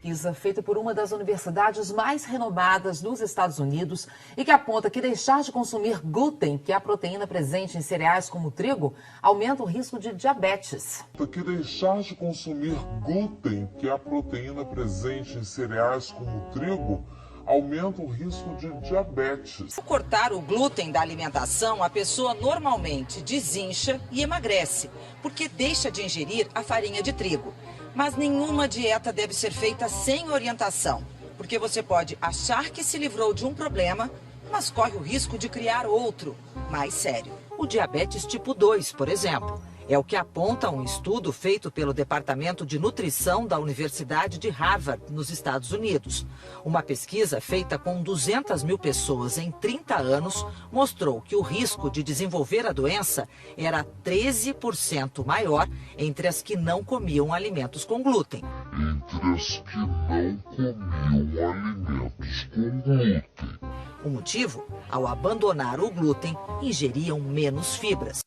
pesquisa feita por uma das universidades mais renomadas nos Estados Unidos e que aponta que deixar de consumir glúten, que é a proteína presente em cereais como o trigo, aumenta o risco de diabetes. Que deixar de consumir glúten, que é a proteína presente em cereais como o trigo, aumenta o risco de diabetes. Ao cortar o glúten da alimentação, a pessoa normalmente desincha e emagrece, porque deixa de ingerir a farinha de trigo. Mas nenhuma dieta deve ser feita sem orientação, porque você pode achar que se livrou de um problema, mas corre o risco de criar outro, mais sério. O diabetes tipo 2, por exemplo. É o que aponta um estudo feito pelo Departamento de Nutrição da Universidade de Harvard, nos Estados Unidos. Uma pesquisa feita com 200 mil pessoas em 30 anos mostrou que o risco de desenvolver a doença era 13% maior entre as que não comiam alimentos com glúten. Entre as que não comiam alimentos com glúten. O motivo? Ao abandonar o glúten, ingeriam menos fibras.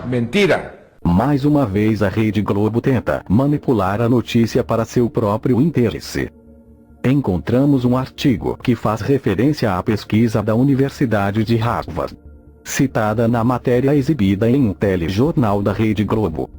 Mentira! Mais uma vez a Rede Globo tenta manipular a notícia para seu próprio interesse. Encontramos um artigo que faz referência à pesquisa da Universidade de Harvard, citada na matéria exibida em um telejornal da Rede Globo.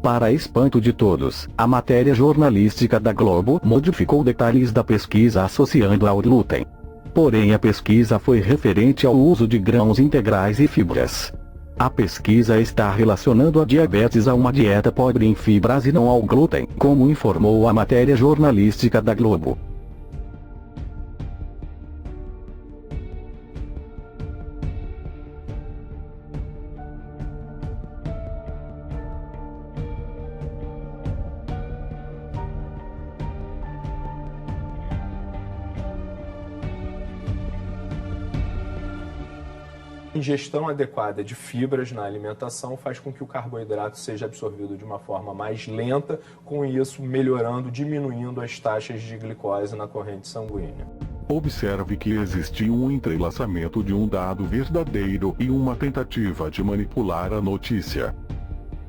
Para espanto de todos, a matéria jornalística da Globo modificou detalhes da pesquisa associando ao glúten. Porém a pesquisa foi referente ao uso de grãos integrais e fibras. A pesquisa está relacionando a diabetes a uma dieta pobre em fibras e não ao glúten, como informou a matéria jornalística da Globo. A ingestão adequada de fibras na alimentação faz com que o carboidrato seja absorvido de uma forma mais lenta, com isso melhorando, diminuindo as taxas de glicose na corrente sanguínea. Observe que existe um entrelaçamento de um dado verdadeiro e uma tentativa de manipular a notícia.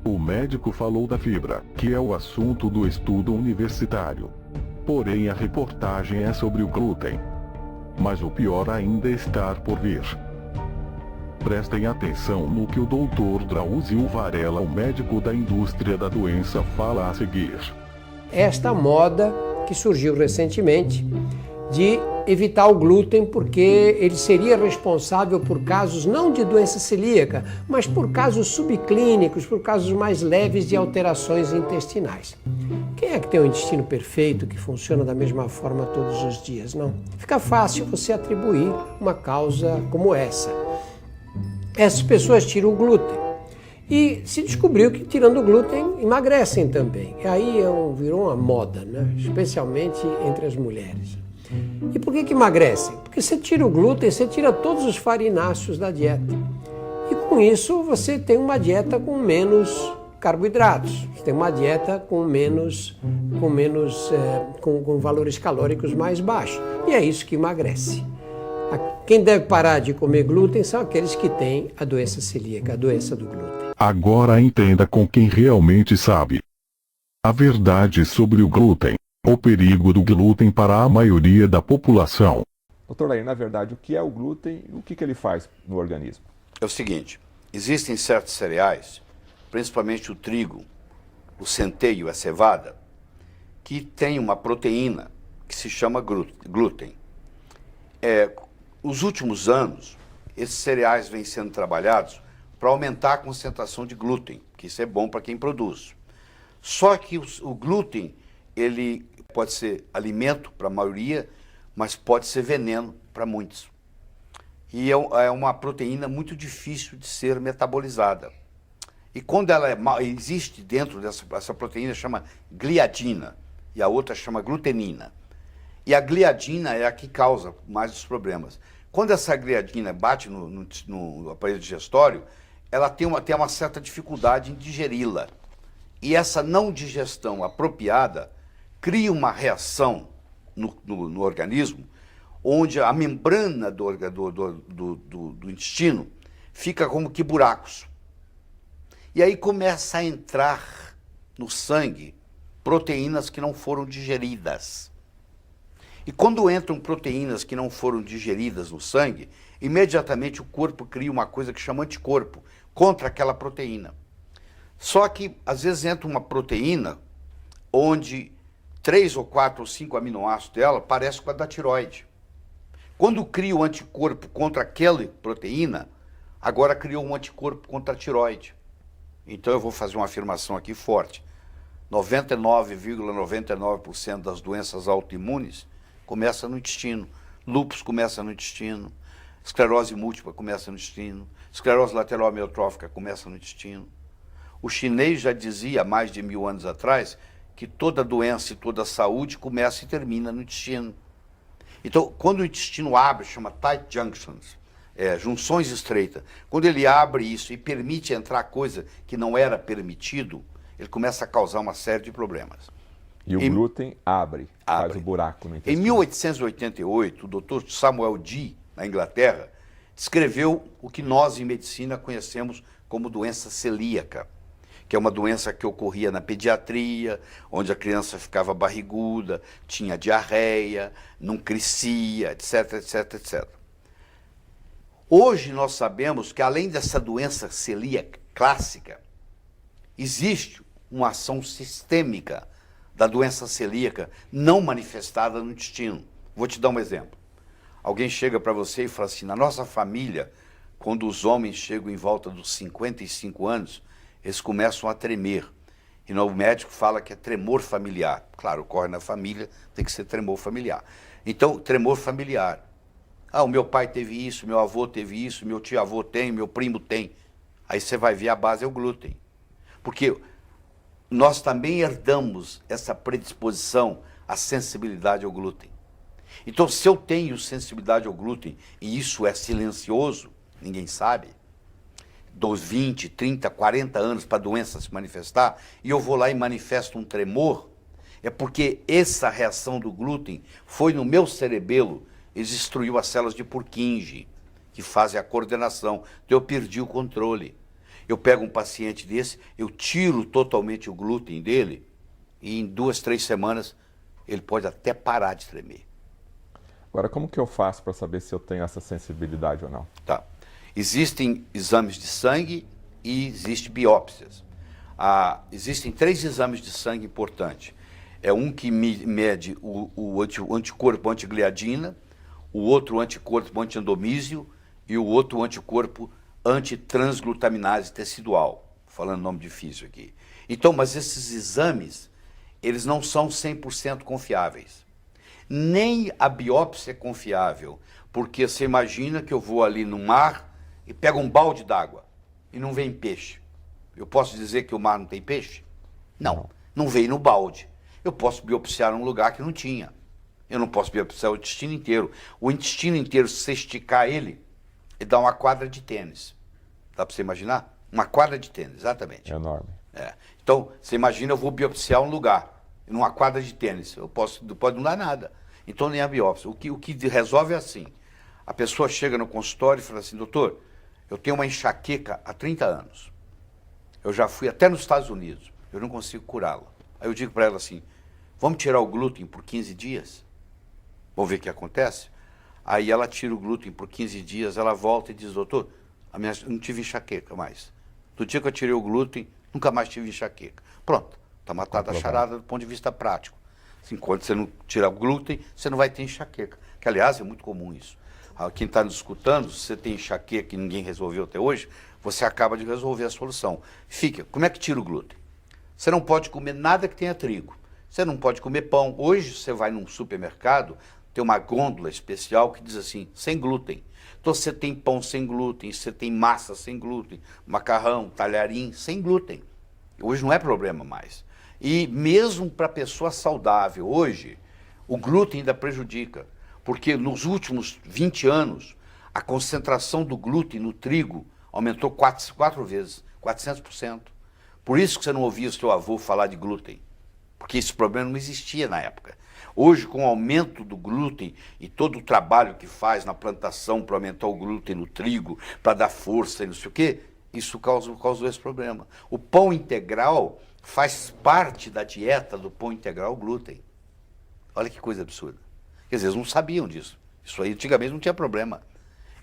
O médico falou da fibra, que é o assunto do estudo universitário. Porém a reportagem é sobre o glúten. Mas o pior ainda está por vir. Prestem atenção no que o Dr. Drauzio Varela, o médico da indústria da doença, fala a seguir. Esta moda que surgiu recentemente de evitar o glúten porque ele seria responsável por casos não de doença celíaca, mas por casos subclínicos, por casos mais leves de alterações intestinais. Quem é que tem um intestino perfeito que funciona da mesma forma todos os dias? Não. Fica fácil você atribuir uma causa como essa. Essas pessoas tiram o glúten e se descobriu que tirando o glúten emagrecem também. E aí virou uma moda, né? Especialmente entre as mulheres. E por que emagrecem? Porque você tira o glúten, você tira todos os farináceos da dieta. E com isso você tem uma dieta com menos carboidratos, você tem uma dieta com valores calóricos mais baixos. E é isso que emagrece. Quem deve parar de comer glúten são aqueles que têm a doença celíaca, a doença do glúten. Agora entenda com quem realmente sabe a verdade sobre o glúten, o perigo do glúten para a maioria da população. Doutor Lair, na verdade, o que é o glúten e o que ele faz no organismo? É o seguinte, existem certos cereais, principalmente o trigo, o centeio, a cevada, que tem uma proteína que se chama glúten. Nos últimos anos, esses cereais vêm sendo trabalhados para aumentar a concentração de glúten, que isso é bom para quem produz. Só que o glúten, ele pode ser alimento para a maioria, mas pode ser veneno para muitos. E é uma proteína muito difícil de ser metabolizada. E quando ela existe dentro dessa proteína, chama gliadina, e a outra chama glutenina. E a gliadina é a que causa mais os problemas. Quando essa gliadina bate no aparelho digestório, ela tem uma certa dificuldade em digeri-la. E essa não digestão apropriada cria uma reação no organismo, onde a membrana do intestino fica como que buracos. E aí começa a entrar no sangue proteínas que não foram digeridas. E quando entram proteínas que não foram digeridas no sangue, imediatamente o corpo cria uma coisa que chama anticorpo contra aquela proteína. Só que, às vezes, entra uma proteína onde 3 ou 4 ou 5 aminoácidos dela parecem com a da tireoide. Quando cria o anticorpo contra aquela proteína, agora criou um anticorpo contra a tireoide. Então eu vou fazer uma afirmação aqui forte. 99,99% das doenças autoimunes começam no intestino. Lúpus começa no intestino. Esclerose múltipla começa no intestino. Esclerose lateral amiotrófica começa no intestino. O chinês já dizia, há mais de 1000 anos atrás, que toda doença e toda saúde começa e termina no intestino. Então, quando o intestino abre, chama tight junctions, junções estreitas. Quando ele abre isso e permite entrar coisa que não era permitido, ele começa a causar uma série de problemas. E o glúten faz o buraco no Em intestino. 1888, o Dr. Samuel Dee, na Inglaterra, descreveu o que nós em medicina conhecemos como doença celíaca, que é uma doença que ocorria na pediatria, onde a criança ficava barriguda, tinha diarreia, não crescia, etc, etc, etc. Hoje nós sabemos que, além dessa doença celíaca clássica, existe uma ação sistêmica da doença celíaca não manifestada no intestino. Vou te dar um exemplo. Alguém chega para você e fala assim, na nossa família, quando os homens chegam em volta dos 55 anos, eles começam a tremer. E o médico fala que é tremor familiar. Claro, ocorre na família, tem que ser tremor familiar. Então, tremor familiar. Ah, o meu pai teve isso, meu avô teve isso, meu tio-avô tem, meu primo tem. Aí você vai ver, a base é o glúten. Porque nós também herdamos essa predisposição à sensibilidade ao glúten. Então, se eu tenho sensibilidade ao glúten, e isso é silencioso, ninguém sabe, dos 20, 30, 40 anos para a doença se manifestar, e eu vou lá e manifesto um tremor, é porque essa reação do glúten foi no meu cerebelo e destruiu as células de Purkinje, que fazem a coordenação. Então eu perdi o controle. Eu pego um paciente desse, eu tiro totalmente o glúten dele, e em 2, 3 semanas ele pode até parar de tremer. Agora, como que eu faço para saber se eu tenho essa sensibilidade ou não? Tá. Existem exames de sangue e existem biópsias. Existem 3 exames de sangue importantes. É um que mede o anticorpo antigliadina, o outro anticorpo antiendomísio e o outro anticorpo antitransglutaminase tecidual. Falando nome difícil aqui. Então, mas esses exames, eles não são 100% confiáveis. Nem a biópsia é confiável, porque você imagina que eu vou ali no mar e pego um balde d'água e não vem peixe. Eu posso dizer que o mar não tem peixe? Não, não veio no balde. Eu posso biopsiar um lugar que não tinha. Eu não posso biopsiar o intestino inteiro. O intestino inteiro, se você esticar ele dá uma quadra de tênis. Dá para você imaginar? Uma quadra de tênis, exatamente. É enorme. Então, você imagina, eu vou biopsiar um lugar, numa quadra de tênis. Pode não dar nada. Então, nem a biópsia. O que resolve é assim. A pessoa chega no consultório e fala assim, doutor, eu tenho uma enxaqueca há 30 anos. Eu já fui até nos Estados Unidos. Eu não consigo curá-la. Aí eu digo para ela assim, vamos tirar o glúten por 15 dias? Vamos ver o que acontece? Aí ela tira o glúten por 15 dias, ela volta e diz, doutor, eu não tive enxaqueca mais. Do dia que eu tirei o glúten, nunca mais tive enxaqueca. Pronto, está matada a charada do ponto de vista prático. Assim, quando você não tirar o glúten, você não vai ter enxaqueca. Que, aliás, é muito comum isso. Quem está nos escutando, se você tem enxaqueca e ninguém resolveu até hoje, você acaba de resolver a solução. Como é que tira o glúten? Você não pode comer nada que tenha trigo. Você não pode comer pão. Hoje você vai num supermercado, tem uma gôndola especial que diz assim, sem glúten. Então você tem pão sem glúten, você tem massa sem glúten, macarrão, talharim sem glúten. Hoje não é problema mais. E mesmo para pessoa saudável, hoje, o glúten ainda prejudica. Porque nos últimos 20 anos, a concentração do glúten no trigo aumentou 4 vezes, 400%. Por isso que você não ouvia o seu avô falar de glúten. Porque esse problema não existia na época. Hoje, com o aumento do glúten e todo o trabalho que faz na plantação para aumentar o glúten no trigo, para dar força e não sei o quê, isso causou esse problema. O pão integral faz parte da dieta do pão integral glúten. Olha que coisa absurda. Quer dizer, eles não sabiam disso. Isso aí antigamente não tinha problema.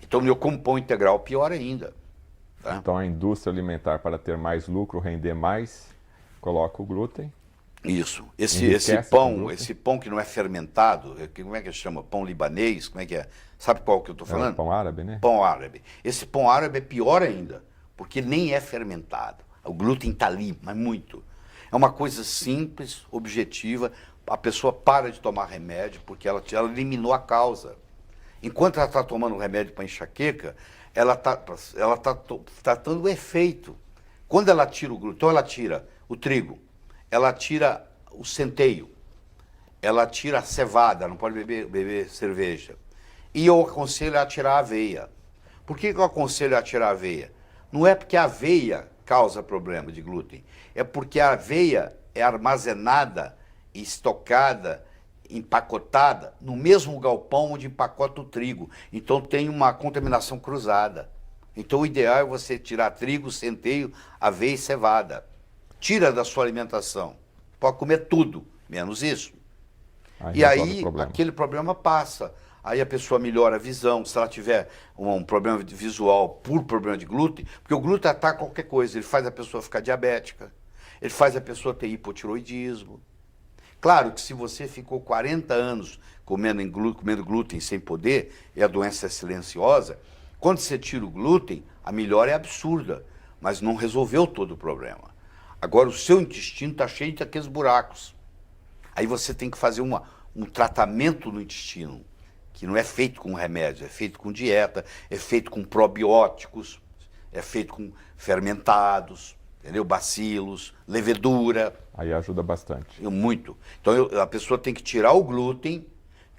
Então, eu como pão integral, pior ainda. Tá? Então, a indústria alimentar, para ter mais lucro, render mais, coloca o glúten. Isso. Enriquece Esse pão que não é fermentado, como é que chama? Pão libanês? Como é que é? Sabe qual que eu estou falando? Pão árabe, né? Pão árabe. Esse pão árabe é pior ainda, porque nem é fermentado. O glúten está ali, mas muito. É uma coisa simples, objetiva. A pessoa para de tomar remédio porque ela eliminou a causa. Enquanto ela está tomando remédio para enxaqueca, ela está tratando o efeito. Quando ela tira o glúten, então ela tira o trigo, ela tira o centeio, ela tira a cevada, não pode beber cerveja. E eu aconselho a tirar a aveia. Por que eu aconselho a tirar a aveia? Não é porque a aveia causa problema de glúten, é porque a aveia é armazenada, estocada, empacotada no mesmo galpão onde empacota o trigo. Então tem uma contaminação cruzada. Então o ideal é você tirar trigo, centeio, aveia e cevada. Tira da sua alimentação. Pode comer tudo, menos isso. E aí aquele problema passa. Aí a pessoa melhora a visão, se ela tiver um problema visual por problema de glúten, porque o glúten ataca qualquer coisa, ele faz a pessoa ficar diabética, ele faz a pessoa ter hipotiroidismo. Claro que se você ficou 40 anos comendo glúten sem poder, e a doença é silenciosa, quando você tira o glúten, a melhora é absurda, mas não resolveu todo o problema. Agora o seu intestino está cheio daqueles buracos. Aí você tem que fazer um tratamento no intestino, que não é feito com remédio, é feito com dieta, é feito com probióticos, é feito com fermentados, entendeu? Bacilos, levedura. Aí ajuda bastante. Muito. Então a pessoa tem que tirar o glúten,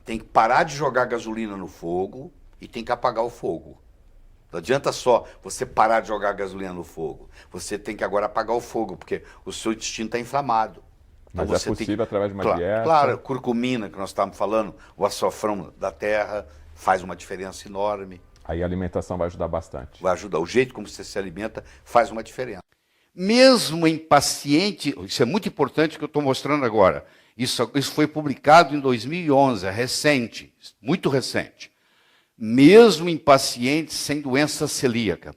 tem que parar de jogar gasolina no fogo e tem que apagar o fogo. Não adianta só você parar de jogar gasolina no fogo. Você tem que agora apagar o fogo, porque o seu intestino está inflamado. Então mas é possível através de uma dieta? Claro, curcumina, que nós estávamos falando, o açafrão da terra, faz uma diferença enorme. Aí a alimentação vai ajudar bastante. Vai ajudar. O jeito como você se alimenta faz uma diferença. Mesmo em paciente, isso é muito importante que eu estou mostrando agora. Isso foi publicado em 2011, é recente, muito recente. Mesmo em pacientes sem doença celíaca,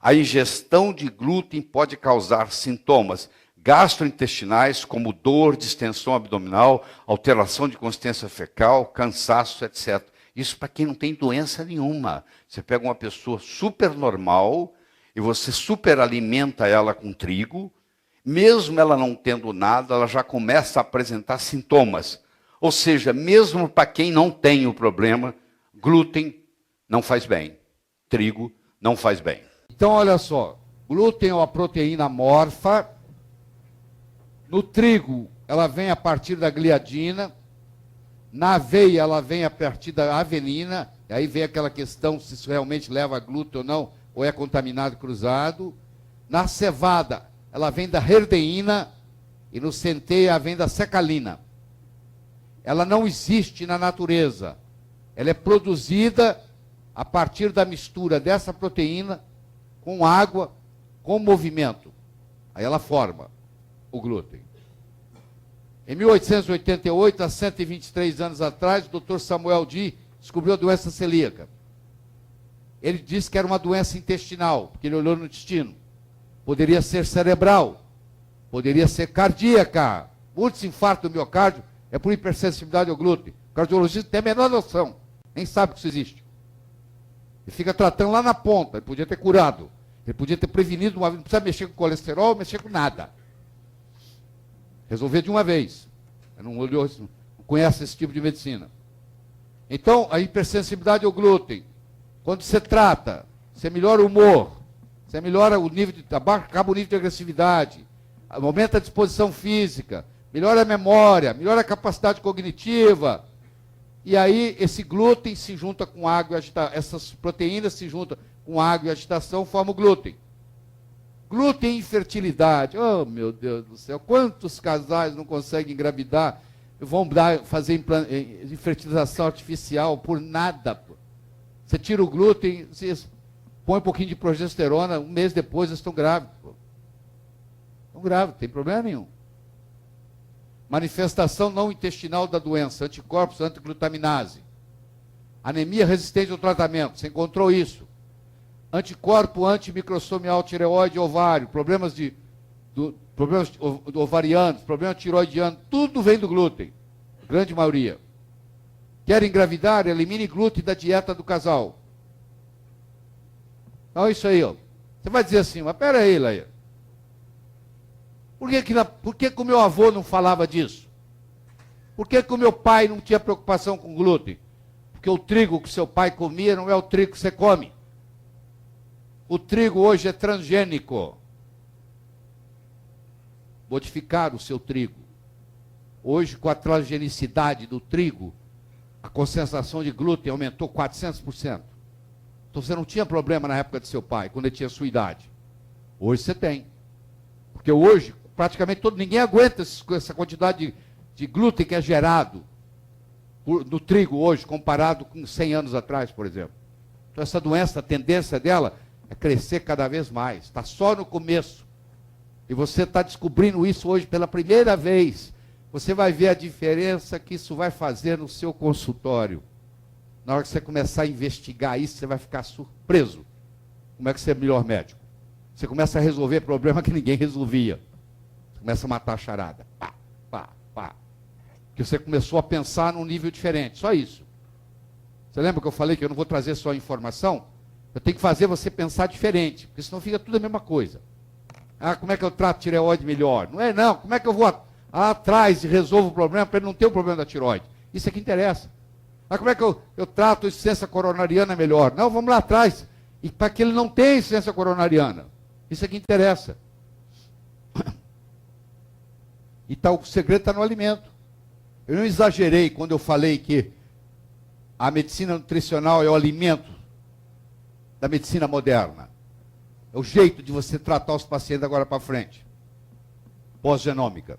a ingestão de glúten pode causar sintomas gastrointestinais, como dor, distensão abdominal, alteração de consistência fecal, cansaço, etc. Isso para quem não tem doença nenhuma. Você pega uma pessoa super normal e você superalimenta ela com trigo, mesmo ela não tendo nada, ela já começa a apresentar sintomas. Ou seja, mesmo para quem não tem o problema, glúten não faz bem, trigo não faz bem. Então, olha só, glúten é uma proteína amorfa. No trigo, ela vem a partir da gliadina. Na aveia, ela vem a partir da avenina. E aí vem aquela questão se isso realmente leva a glúten ou não, ou é contaminado cruzado. Na cevada, ela vem da herdeína. E no centeio, ela vem da secalina. Ela não existe na natureza. Ela é produzida a partir da mistura dessa proteína com água, com movimento. Aí ela forma o glúten. Em 1888, há 123 anos atrás, o Dr. Samuel Dee descobriu a doença celíaca. Ele disse que era uma doença intestinal, porque ele olhou no intestino. Poderia ser cerebral, poderia ser cardíaca. Muitos infartos do miocárdio é por hipersensibilidade ao glúten. O cardiologista tem a menor noção, nem sabe que isso existe. Ele fica tratando lá na ponta, ele podia ter curado. Ele podia ter prevenido, não precisa mexer com colesterol, mexer com nada. Resolver de uma vez. Ele não olhou, não conhece esse tipo de medicina. Então, a hipersensibilidade ao glúten, quando você trata, você melhora o humor, você melhora o nível de, acaba o nível de agressividade, aumenta a disposição física, melhora a memória, melhora a capacidade cognitiva. E aí, esse glúten se junta com água e agitação, essas proteínas se juntam com água e agitação, formam o glúten. Glúten e infertilidade. Oh, meu Deus do céu, quantos casais não conseguem engravidar, vão fazer fertilização artificial por nada. Pô. Você tira o glúten, você põe um pouquinho de progesterona, um mês depois eles estão grávidos. Pô. Estão grávidos, não tem problema nenhum. Manifestação não intestinal da doença, anticorpos antiglutaminase. Anemia resistente ao tratamento, você encontrou isso. Anticorpo antimicrosomial tireoide e ovário, problemas ovarianos, problemas tiroidianos, tudo vem do glúten, grande maioria. Quer engravidar? Elimine glúten da dieta do casal. Então é isso aí, ó. Você vai dizer assim, mas pera aí, Leia. Por que o meu avô não falava disso? Por que o meu pai não tinha preocupação com glúten? Porque o trigo que seu pai comia não é o trigo que você come. O trigo hoje é transgênico. Modificar o seu trigo. Hoje, com a transgenicidade do trigo, a concentração de glúten aumentou 400%. Então você não tinha problema na época de seu pai, quando ele tinha sua idade. Hoje você tem. Porque hoje, praticamente ninguém aguenta essa quantidade de glúten que é gerado no trigo hoje, comparado com 100 anos atrás, por exemplo. Então essa doença, a tendência dela é crescer cada vez mais. Está só no começo. E você está descobrindo isso hoje pela primeira vez. Você vai ver a diferença que isso vai fazer no seu consultório. Na hora que você começar a investigar isso, você vai ficar surpreso. Como é que você é melhor médico? Você começa a resolver problema que ninguém resolvia. Você começa a matar a charada. Pá, pá, pá. Porque você começou a pensar num nível diferente. Só isso. Você lembra que eu falei que eu não vou trazer só informação? Eu tenho que fazer você pensar diferente. Porque senão fica tudo a mesma coisa. Ah, como é que eu trato tireoide melhor? Não é não. Como é que eu vou atrás e resolvo o problema para ele não ter o problema da tireoide? Isso é que interessa. Ah, como é que eu trato a insuficiência coronariana melhor? Não, vamos lá atrás. E para que ele não tenha insuficiência coronariana. Isso é que interessa. E tá, o segredo está no alimento. Eu não exagerei quando eu falei que a medicina nutricional é o alimento da medicina moderna. É o jeito de você tratar os pacientes agora para frente. Pós-genômica.